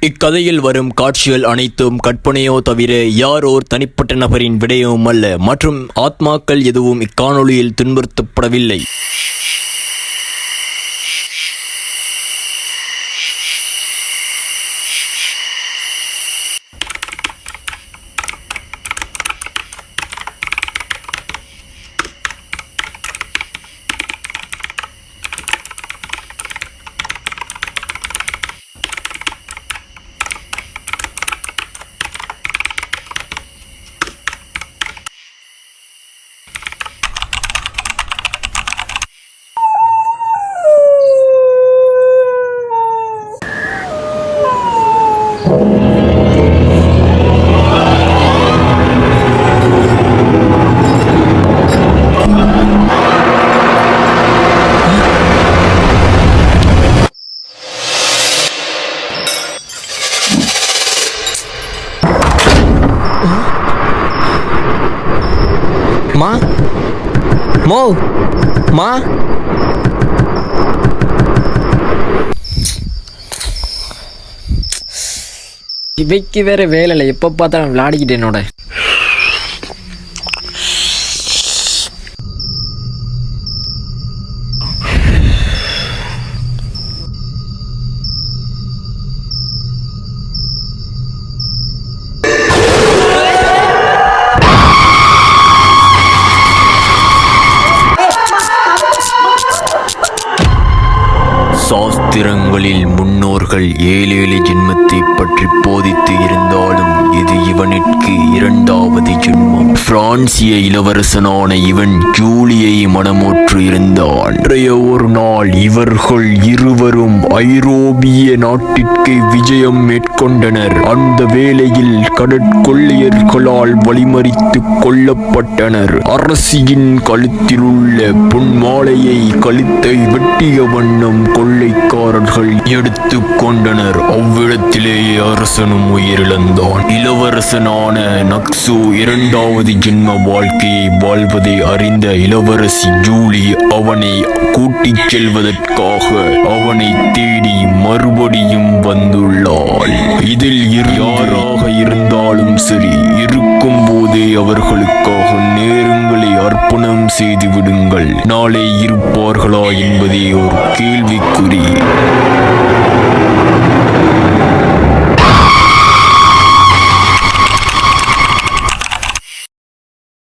இக்கதையில் வரும் காட்சிகள் அனைத்தும் கற்பனையோ தவிர யாரோர் தனிப்பட்ட நபரின் விடயமும் அல்ல மற்றும் ஆத்மாக்கள் எதுவும் இக்காணொளியில் துன்புறுத்தப்படவில்லை. மா மோ மா இவைக்கு வேற வேலை இல்லை. எப்போ பார்த்தாலும் விளையாடிக்கிட்டு என்னோட சாஸ்திரங்களில் முன்னோர்கள் 7 ஜென்மத்தை பற்றி போதித்து இருந்தாலும் இது இவனுக்கு 2வது ஜென்மம். பிரான்சிய இளவரசனான இவன் ஜூலியை மனமோற்று இருந்தான். அன்றைய ஒரு நாள் இவர்கள் இருவரும் ஐரோப்பிய நாட்டிற்கு விஜயம் மேற்கொண்டனர். அந்த வேளையில் கடற்கொள்ளையர்களால் வழிமறித்து கொல்லப்பட்டனர். அரசியின் கழுத்தில் உள்ள பொன்மாலையை கழுத்தை வெட்டிய வண்ணம் கொள்ளைக்காரர்கள் எடுத்து கொண்டனர். அவ்விடத்திலேயே அரசனும் உயிரிழந்தான். இளவரசனான நக்சு 2வது ஜென்ம வாழ்க்கையை வாழ்வதை அறிந்த இளவரசி ஜூலி அவனை கூட்டிச் செல்வதற்காக அவனை தேடி மறுபடியும் வந்துள்ளாள். இதில் யாராக இருந்தாலும் சரி, இருக்கும் போதே அவர்களுக்காக நேரங்களை அர்ப்பணம் செய்து விடுங்கள். நாளை இருப்பார்களா என்பதே ஒரு கேள்விக்குறி.